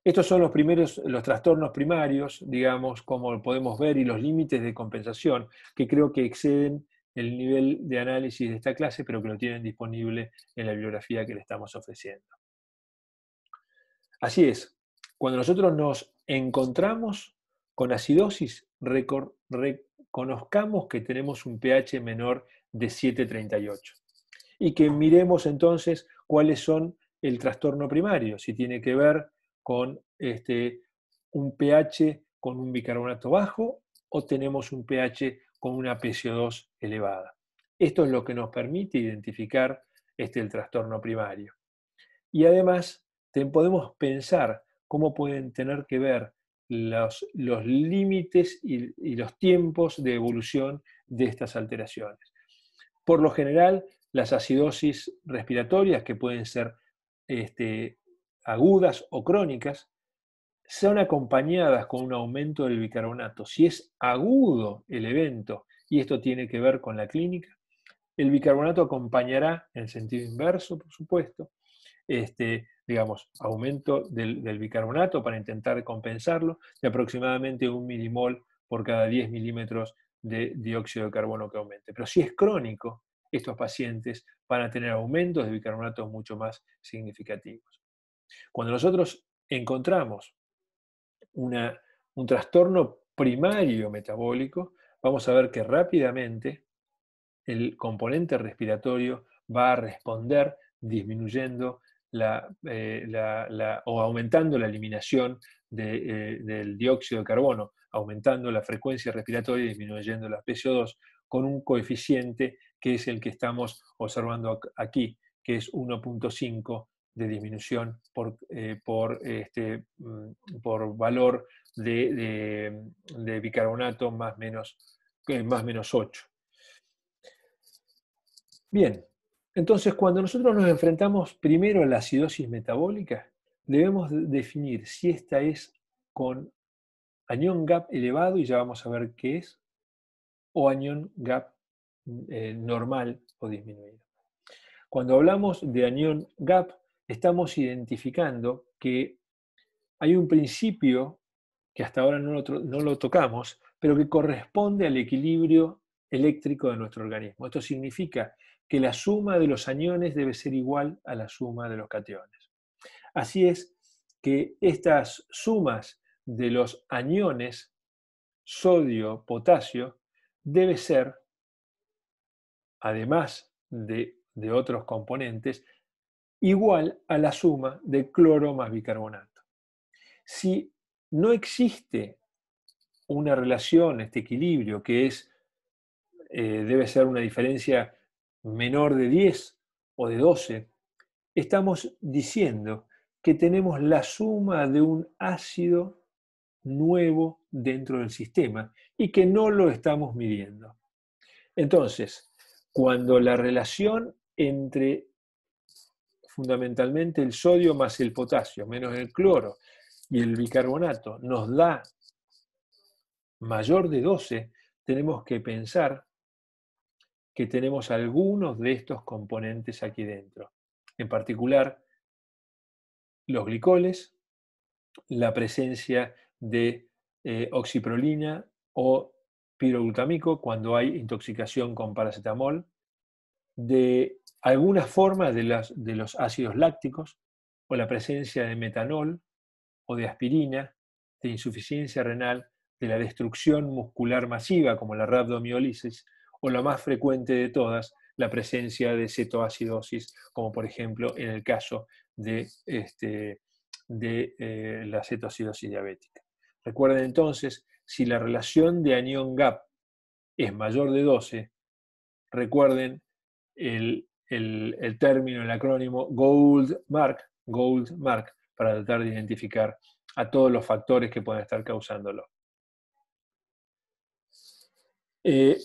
Estos son los trastornos primarios, digamos, como podemos ver, y los límites de compensación, que creo que exceden el nivel de análisis de esta clase, pero que lo tienen disponible en la bibliografía que le estamos ofreciendo. Así es, cuando nosotros nos encontramos con acidosis, reconozcamos que tenemos un pH menor de 7,38 y que miremos entonces cuáles son el trastorno primario, si tiene que ver con un pH con un bicarbonato bajo o tenemos un pH con una PCO2 elevada. Esto es lo que nos permite identificar el trastorno primario. Y además podemos pensar cómo pueden tener que ver los límites y los tiempos de evolución de estas alteraciones. Por lo general, las acidosis respiratorias, que pueden ser agudas o crónicas, son acompañadas con un aumento del bicarbonato. Si es agudo el evento, y esto tiene que ver con la clínica, el bicarbonato acompañará en sentido inverso, por supuesto, digamos, aumento del bicarbonato para intentar compensarlo, de aproximadamente 1 milimol por cada 10 milímetros de dióxido de carbono que aumente. Pero si es crónico, estos pacientes van a tener aumentos de bicarbonato mucho más significativos. Cuando nosotros encontramos un trastorno primario metabólico, vamos a ver que rápidamente el componente respiratorio va a responder disminuyendo o aumentando la eliminación del dióxido de carbono, aumentando la frecuencia respiratoria y disminuyendo la PCO2 con un coeficiente que es el que estamos observando aquí, que es 1,5 de disminución por valor de bicarbonato más menos 8. Bien, entonces cuando nosotros nos enfrentamos primero a la acidosis metabólica, debemos definir si esta es con anión GAP elevado, y ya vamos a ver qué es, o anión GAP normal o disminuido. Cuando hablamos de anión GAP, estamos identificando que hay un principio que hasta ahora no lo tocamos, pero que corresponde al equilibrio eléctrico de nuestro organismo. Esto significa que la suma de los aniones debe ser igual a la suma de los cationes. Así es que estas sumas de los aniones sodio-potasio debe ser, además de otros componentes, igual a la suma de cloro más bicarbonato. Si no existe una relación, este equilibrio, que debe ser una diferencia menor de 10 o de 12, estamos diciendo que tenemos la suma de un ácido nuevo dentro del sistema y que no lo estamos midiendo. Entonces, cuando la relación entre fundamentalmente el sodio más el potasio, menos el cloro y el bicarbonato, nos da mayor de 12, tenemos que pensar que tenemos algunos de estos componentes aquí dentro. En particular, los glicoles, la presencia de oxiprolina o piroglutamico cuando hay intoxicación con paracetamol, de alguna forma de los ácidos lácticos, o la presencia de metanol o de aspirina, de insuficiencia renal, de la destrucción muscular masiva como la rhabdomiólisis, o la más frecuente de todas, la presencia de cetoacidosis, como por ejemplo en el caso de la cetoacidosis diabética. Recuerden entonces, si la relación de anión GAP es mayor de 12, recuerden el término, el acrónimo Goldmark, para tratar de identificar a todos los factores que pueden estar causándolo.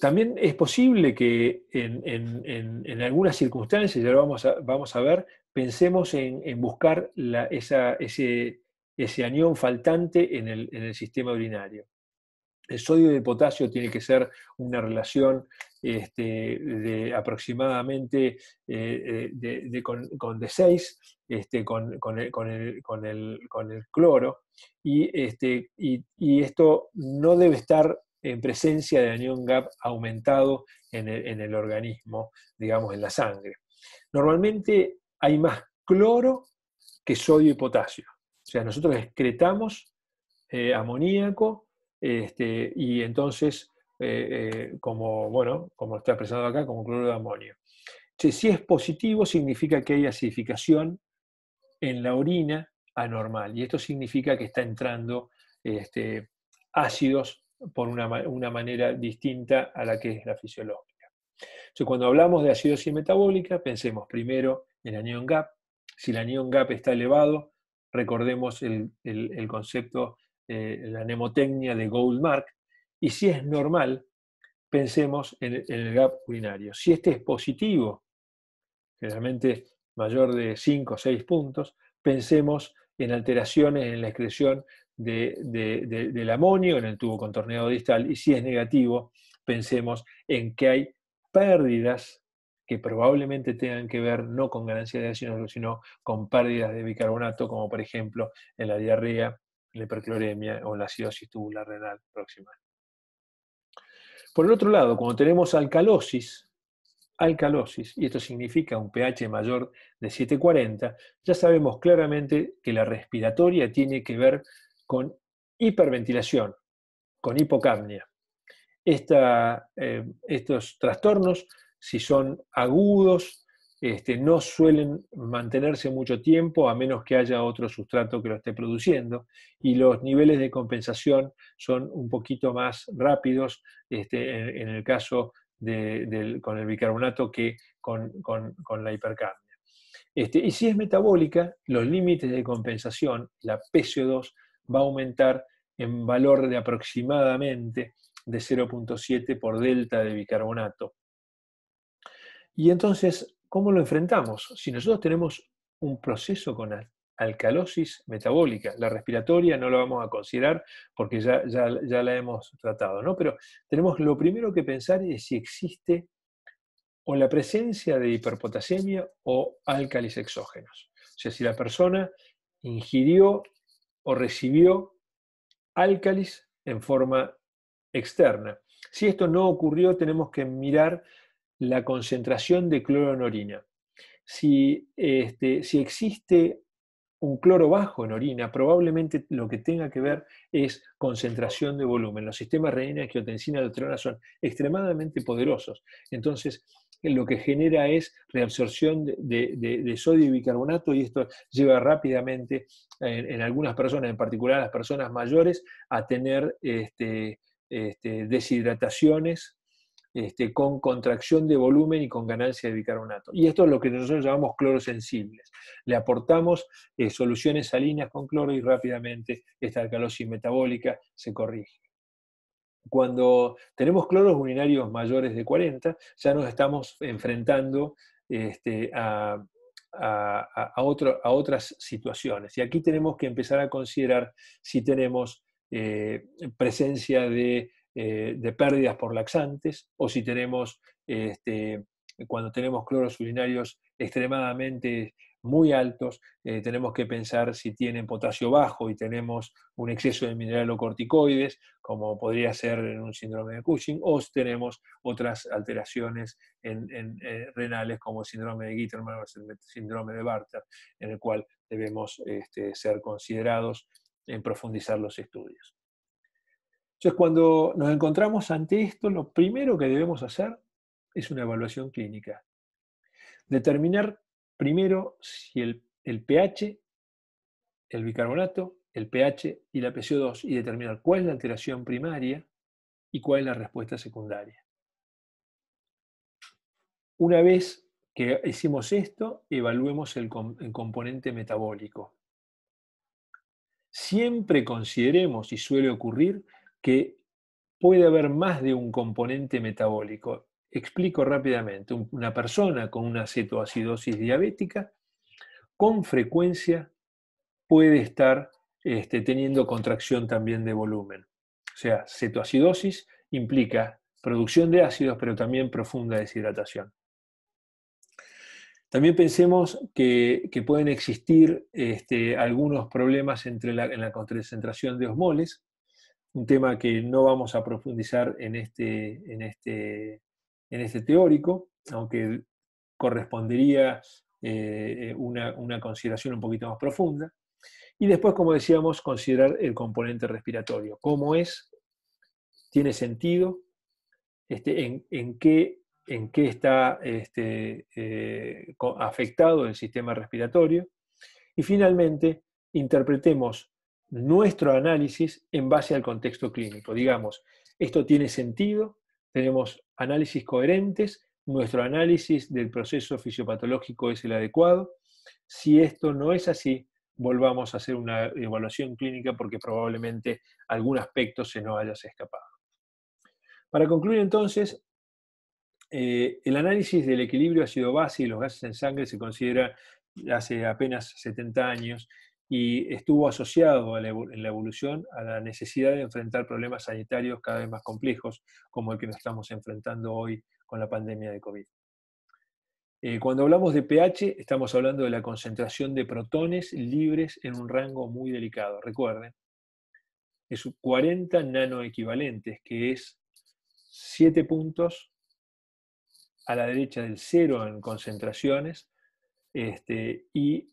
También es posible que en algunas circunstancias, ya lo vamos a ver, pensemos en buscar ese anión faltante en el sistema urinario. El sodio y el potasio tiene que ser una relación de aproximadamente de 6 con el cloro, y esto no debe estar en presencia de anión GAP aumentado en el organismo, digamos, en la sangre. Normalmente hay más cloro que sodio y potasio. O sea, nosotros excretamos amoníaco, y entonces, como está expresado acá, como cloruro de amonio. Si es positivo, significa que hay acidificación en la orina anormal, y esto significa que está entrando ácidos por una manera distinta a la que es la fisiológica. Entonces, cuando hablamos de acidosis metabólica, pensemos primero en anión GAP. Si el anión GAP está elevado, recordemos el concepto, la mnemotecnia de Goldmark, y si es normal, pensemos en el GAP urinario. Si este es positivo, generalmente mayor de 5 o 6 puntos, pensemos en alteraciones en la excreción del amonio en el tubo contorneado distal, y si es negativo, pensemos en que hay pérdidas que probablemente tengan que ver no con ganancia de ácido, sino con pérdidas de bicarbonato, como por ejemplo en la diarrea, en la hipercloremia o en la acidosis tubular renal proximal. Por el otro lado, cuando tenemos alcalosis, y esto significa un pH mayor de 7,40, ya sabemos claramente que la respiratoria tiene que ver con hiperventilación, con hipocapnia. Estos trastornos, si son agudos, no suelen mantenerse mucho tiempo a menos que haya otro sustrato que lo esté produciendo, y los niveles de compensación son un poquito más rápidos en el caso con el bicarbonato que con la hipercapnia. Y si es metabólica, los límites de compensación, la PCO2, va a aumentar en valor de aproximadamente de 0,7 por delta de bicarbonato. Y entonces, ¿cómo lo enfrentamos? Si nosotros tenemos un proceso con alcalosis metabólica, la respiratoria no la vamos a considerar porque ya la hemos tratado, ¿no? Pero lo primero que pensar es si existe o la presencia de hiperpotasemia o álcalis exógenos. O sea, si la persona ingirió o recibió álcalis en forma externa. Si esto no ocurrió, tenemos que mirar la concentración de cloro en orina. Si existe un cloro bajo en orina, probablemente lo que tenga que ver es concentración de volumen. Los sistemas renina, angiotensina y aldosterona son extremadamente poderosos. Entonces, lo que genera es reabsorción de sodio y bicarbonato, y esto lleva rápidamente, en algunas personas, en particular las personas mayores, a tener deshidrataciones con contracción de volumen y con ganancia de bicarbonato. Y esto es lo que nosotros llamamos clorosensibles. Le aportamos soluciones salinas con cloro y rápidamente esta alcalosis metabólica se corrige. Cuando tenemos cloros urinarios mayores de 40, ya nos estamos enfrentando a otras situaciones. Y aquí tenemos que empezar a considerar si tenemos presencia de pérdidas por laxantes, o si tenemos, cuando tenemos cloros urinarios extremadamente muy altos, tenemos que pensar si tienen potasio bajo y tenemos un exceso de mineralocorticoides, como podría ser en un síndrome de Cushing, o si tenemos otras alteraciones renales, como el síndrome de Gitterman o el síndrome de Bartter, en el cual debemos ser considerados en profundizar los estudios. Entonces, cuando nos encontramos ante esto, lo primero que debemos hacer es una evaluación clínica. Determinar primero si el pH, el bicarbonato, el pH y la PCO2, y determinar cuál es la alteración primaria y cuál es la respuesta secundaria. Una vez que hicimos esto, evaluemos el componente metabólico. Siempre consideremos, y suele ocurrir, que puede haber más de un componente metabólico. Explico rápidamente. Una persona con una cetoacidosis diabética con frecuencia puede estar teniendo contracción también de volumen. sea, cetoacidosis implica producción de ácidos, pero también profunda deshidratación. También pensemos que pueden existir algunos problemas en la concentración de osmoles, un tema que no vamos a profundizar en este teórico, aunque correspondería una consideración un poquito más profunda. Y después, como decíamos, considerar el componente respiratorio. ¿Cómo es? ¿Tiene sentido? ¿En qué está afectado el sistema respiratorio? Y finalmente, interpretemos nuestro análisis en base al contexto clínico. Digamos, esto tiene sentido, tenemos análisis coherentes, nuestro análisis del proceso fisiopatológico es el adecuado. Si esto no es así, volvamos a hacer una evaluación clínica porque probablemente algún aspecto se nos haya escapado. Para concluir entonces, el análisis del equilibrio ácido-base y los gases en sangre se considera hace apenas 70 años y estuvo asociado en la evolución a la necesidad de enfrentar problemas sanitarios cada vez más complejos, como el que nos estamos enfrentando hoy con la pandemia de COVID. Cuando hablamos de pH, estamos hablando de la concentración de protones libres en un rango muy delicado. Recuerden, es 40 nanoequivalentes, que es 7 puntos a la derecha del 0 en concentraciones, y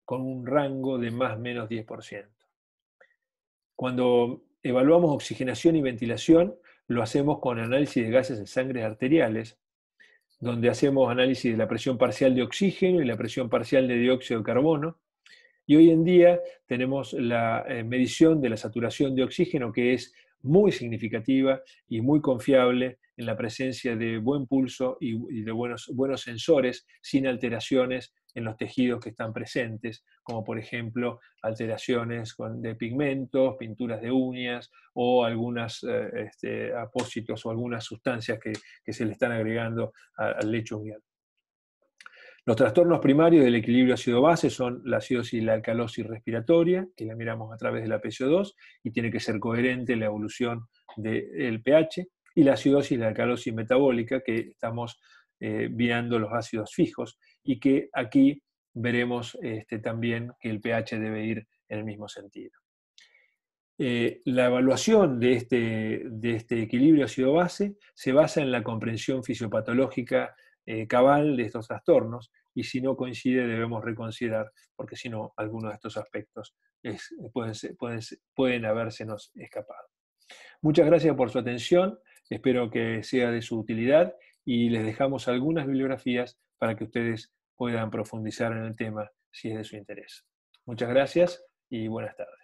con un rango de más o menos 10%. Cuando evaluamos oxigenación y ventilación, lo hacemos con análisis de gases en sangre arteriales, donde hacemos análisis de la presión parcial de oxígeno y la presión parcial de dióxido de carbono. Y hoy en día tenemos la medición de la saturación de oxígeno, que es muy significativa y muy confiable en la presencia de buen pulso y de buenos sensores sin alteraciones en los tejidos que están presentes, como por ejemplo alteraciones de pigmentos, pinturas de uñas o algunos apósitos o algunas sustancias que se le están agregando al lecho unguial. Los trastornos primarios del equilibrio ácido-base son la acidosis y la alcalosis respiratoria, que la miramos a través de la PCO2 y tiene que ser coherente la evolución del pH, y la acidosis y la alcalosis metabólica, que estamos viendo los ácidos fijos, y que aquí veremos también que el pH debe ir en el mismo sentido. La evaluación de este equilibrio ácido-base se basa en la comprensión fisiopatológica cabal de estos trastornos, y si no coincide debemos reconsiderar, porque si no, algunos de estos aspectos pueden habérsenos escapado. Muchas gracias por su atención, espero que sea de su utilidad y les dejamos algunas bibliografías para que ustedes puedan profundizar en el tema si es de su interés. Muchas gracias y buenas tardes.